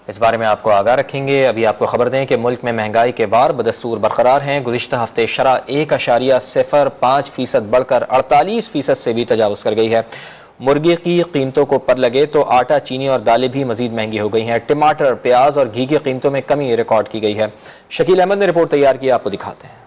इस बारे में आपको आगाह रखेंगे। अभी आपको खबर दें कि मुल्क में महंगाई के वार बदस्तूर बरकरार हैं। गुज़िश्ता हफ्ते शरह 1.05% बढ़कर 48% से भी तजावुज़ कर गई है। मुर्गी की कीमतों को पर लगे तो आटा, चीनी और दालें भी मजीद महंगी हो गई हैं। टमाटर, प्याज और घी की कीमतों में कमी रिकॉर्ड की गई है। शकील अहमद ने रिपोर्ट तैयार की, आपको दिखाते हैं।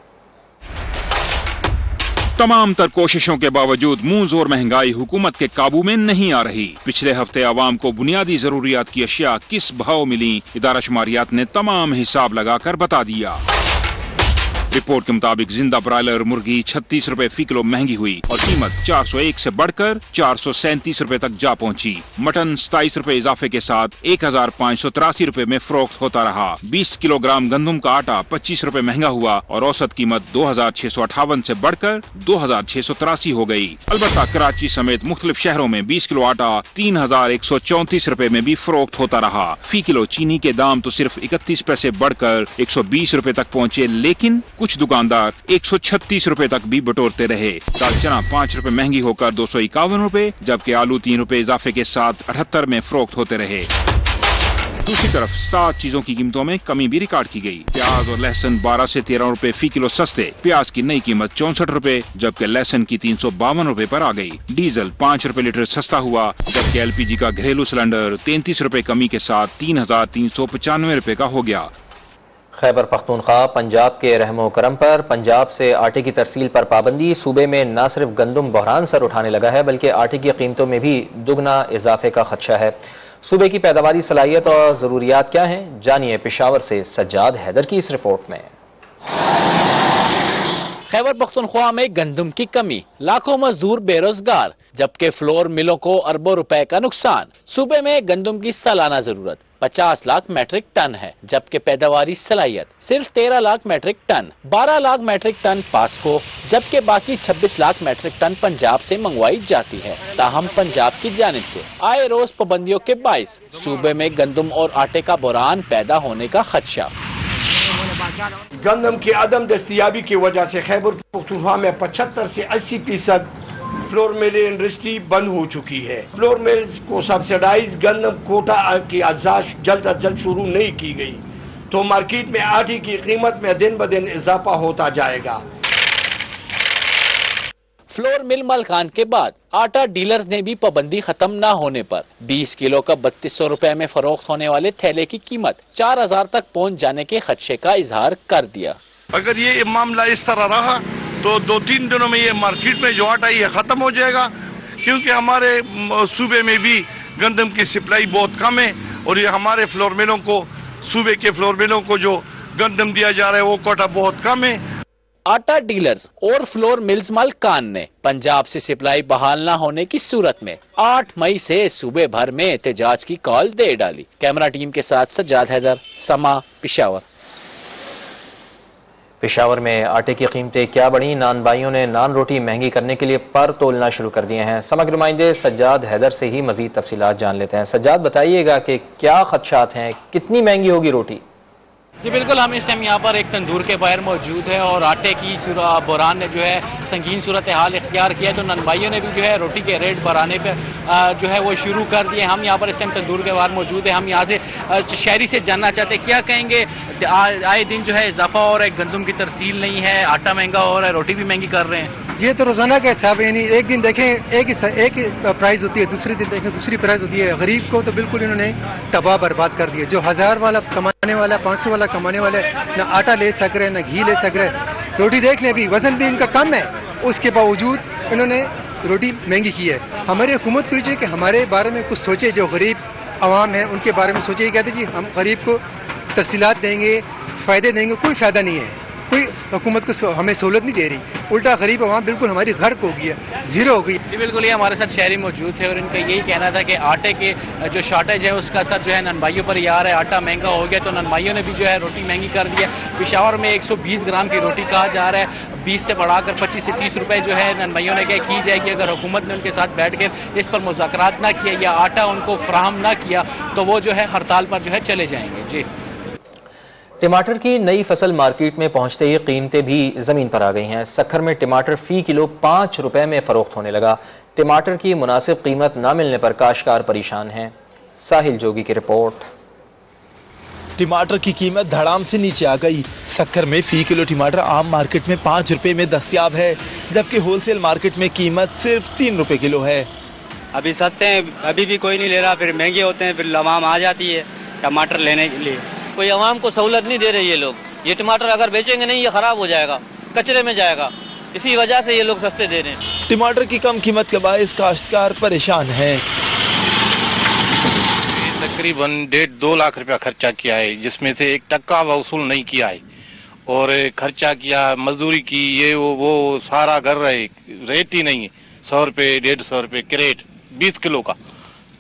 तमाम तर कोशिशों के बावजूद मुंह जोर महंगाई हुकूमत के काबू में नहीं आ रही। पिछले हफ्ते आवाम को बुनियादी जरूरियात की अशिया किस भाव मिली, इदारा शुमारियात ने तमाम हिसाब लगाकर बता दिया। रिपोर्ट के मुताबिक जिंदा ब्रायलर मुर्गी 36 रुपए फी किलो महंगी हुई और कीमत 401 से बढ़कर 437 रुपए तक जा पहुंची। मटन 27 रुपए इजाफे के साथ 1583 रुपए में फरोख्त होता रहा। 20 किलोग्राम गंदम का आटा 25 रुपए महंगा हुआ और औसत कीमत 2658 से बढ़कर 2683 हो गई। अलबत्ता कराची समेत मुख्तलिफ शहरों में 20 किलो आटा 3134 रुपए में भी फरोख्त होता रहा। फी किलो चीनी के दाम तो सिर्फ 31 पैसे बढ़कर 120 रुपए तक पहुँचे, लेकिन कुछ दुकानदार 136 रुपए तक भी बटोरते रहे। दाल चना 5 रुपए महंगी होकर 251 रुपए, जबकि आलू 3 रुपए इजाफे के साथ 78 में फरोख्त होते रहे। दूसरी तरफ 7 चीजों की कीमतों में कमी भी रिकॉर्ड की गई। प्याज और लहसुन 12 से 13 रुपए फी किलो सस्ते। प्याज की नई कीमत 64 रुपए, जबकि लहसुन की 352 रुपए पर आ गई। डीजल 5 रुपए लीटर सस्ता हुआ, जबकि LPG का घरेलू सिलेंडर 33 रुपए कमी के साथ 3395 रुपए का हो गया। खैबर पख्तूनख्वा, पंजाब के रहमो करम पर पंजाब से आटे की तरसील पर पाबंदी। सूबे में न सिर्फ गंदम बहरान सर उठाने लगा है, बल्कि आटे की कीमतों में भी दुगना इजाफे का खदशा है। सूबे की पैदावारी सलाहियत और जरूरियात क्या हैं, जानिए पेशावर से सज्जाद हैदर की इस रिपोर्ट में। खैबर पख्तूनख्वा में गंदम की कमी, लाखों मजदूर बेरोजगार, जबकि फ्लोर मिलों को अरबों रुपए का नुकसान। सूबे में गंदम की सालाना जरूरत 50 लाख मैट्रिक टन है, जबकि पैदावारी सलाहियत सिर्फ 13 lakh metric ton. 12 lakh metric ton PASSCO, जबकि बाकी 26 लाख मैट्रिक टन पंजाब से मंगवाई जाती है। ताहम पंजाब की जानिब से आए रोज पाबंदियों के बाइस सूबे में गंदम और आटे का बुरान पैदा होने का खदशा। गंदम की अदम दस्तियाबी की वजह से खैबर पख्तूनख्वा में 75 से 80% फ्लोर मिल इंडस्ट्री बंद हो चुकी है। फ्लोर मिल्स को सब्सिडाइज गंदम कोटा की अज्जा जल्द अज जल्द शुरू नहीं की गई तो मार्केट में आटे की कीमत में दिन ब दिन इजाफा होता जाएगा। फ्लोर मिल मालकान के बाद आटा डीलर्स ने भी पाबंदी खत्म न होने पर 20 किलो का 3200 रुपए में फरोख्त होने वाले थैले की कीमत 4000 तक पहुंच जाने के खदशे का इजहार कर दिया। अगर ये मामला इस तरह रहा तो 2-3 दिनों में ये मार्केट में जो आटा ये खत्म हो जाएगा, क्योंकि हमारे सूबे में भी गंदम की सप्लाई बहुत कम है और ये हमारे फ्लोर मिलों को, सूबे के फ्लोर मिलों को जो गंदम दिया जा रहा है वो कोटा बहुत कम है। आटा डीलर्स और फ्लोर मिल्स मालकान ने पंजाब से सप्लाई बहाल न होने की सूरत में 8 मई से सूबे भर में एहतजाज की कॉल दे डाली। कैमरा टीम के साथ सज्जाद हैदर, समा, पेशावर। पेशावर में आटे की कीमतें क्या बढ़ी, नान भाइयों ने नान रोटी महंगी करने के लिए पर तोलना शुरू कर दिए हैं। समग्र नुमाइंदे सज्जाद हैदर से ही मजीद तफसीलात जान लेते हैं। सज्जाद, बताइएगा कि क्या खदशात हैं, कितनी महंगी होगी रोटी? जी बिल्कुल, हम इस टाइम यहाँ पर एक तंदूर के बाहर मौजूद है और आटे की बुरान ने जो है संगीन सूरत हाल इख्तियार किया, तो ननभाइयों ने भी जो है रोटी के रेट बढ़ाने पे जो है वो शुरू कर दिए। हम यहाँ पर इस टाइम तंदूर के बाहर मौजूद है। हम यहाँ से शहरी से जानना चाहते हैं क्या कहेंगे, आए दिन जो है इजाफा हो रहा है, गंदम की तरसील नहीं है, आटा महंगा हो रहा है, रोटी भी महंगी कर रहे हैं। ये तो रोजाना का हिसाब है, यानी एक दिन देखें एक प्राइस होती है, दूसरे दिन देखें दूसरी प्राइस होती है। गरीब को तो बिल्कुल इन्होंने तबाह बर्बाद कर दिया। जो 1000 वाला कमाने वाला, 500 वाला कमाने वाले ना आटा ले सक रहे, ना घी ले सक रहे। रोटी देख लें, अभी वजन भी इनका कम है, उसके बावजूद इन्होंने रोटी महंगी की है। हमारी हुकूमत को चाहिए कि हमारे बारे में कुछ सोचे, जो गरीब आवाम है उनके बारे में सोचे। कहते जी हम गरीब को तरसीलात देंगे, फ़ायदे देंगे, कोई फ़ायदा नहीं है। कोई हुकूमत को हमें सहूलत नहीं दे रही, उल्टा गरीब आवाम बिल्कुल हमारी गर्क हो गई है, जीरो हो गई। जी बिल्कुल, ये हमारे साथ शहरी मौजूद थे और इनका यही कहना था कि आटे के जो शॉर्टेज है उसका असर जो है ननभाइयों पर ही आ रहा है। आटा महंगा हो गया तो ननभाइयों ने भी जो है रोटी महंगी कर दी है। पेशावर में 120 ग्राम की रोटी कहा जा रहा है, 20 से बढ़ाकर 25 से 30 रुपए जो है ननभाइयों ने क्या की जाएगी। अगर हुकूमत ने उनके साथ बैठ कर इस पर मुज़ाकरात ना किया या आटा उनको फ्राहम ना किया तो वो जो है हड़ताल पर जो है चले जाएंगे। जी, टमाटर की नई फसल मार्केट में पहुंचते ही कीमतें भी जमीन पर आ गई हैं। सखर में टमाटर फी किलो 5 रुपए में फरोख्त होने लगा। टमाटर की मुनासिब कीमत न मिलने पर काश्तकार परेशान हैं। साहिल जोगी की रिपोर्ट। टमाटर की कीमत धड़ाम से नीचे आ गई। सक्खर में फी किलो टमाटर आम मार्केट में 5 रुपए में दस्तयाब है, जबकि होलसेल मार्केट में कीमत सिर्फ 3 रुपए किलो है। अभी सस्ते हैं, अभी भी कोई नहीं ले रहा, फिर महंगे होते हैं, फिर अवाम आ जाती है टमाटर लेने के लिए। कोई अवाम को सहूलत नहीं दे रही है। लोग ये टमाटर अगर बेचेंगे नहीं, ये खराब हो जाएगा, कचरे में जाएगा, इसी वजह से ये लोग सस्ते दे रहे हैं। टमाटर की कम कीमत के बायस काश्तकार परेशान है। तकरीबन 1.5-2 लाख रुपया खर्चा किया है, जिसमें से 1 टक्का वसूल नहीं किया है और खर्चा किया, मजदूरी की, ये वो सारा कर रहे, रेट ही नहीं है। 100 रुपये 150 रुपये क्रेट 20 किलो का,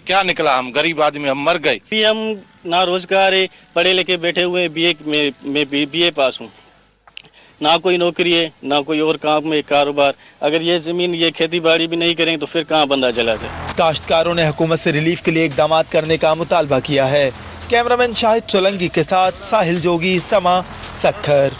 क्या निकला? हम गरीब आदमी, हम मर गए। हम ना रोजगार है, पढ़े लिखे बैठे हुए, बीए पास हूँ, ना कोई नौकरी है, ना कोई और काम में कारोबार। अगर ये जमीन, ये खेती बाड़ी भी नहीं करेंगे तो फिर कहाँ बंदा चला जाए। काश्तकारों ने हुकूमत से रिलीफ के लिए इकदाम करने का मुतालबा किया है। कैमरामैन शाहिद सोलंकी के साथ साहिल जोगी, समा, सक्खर।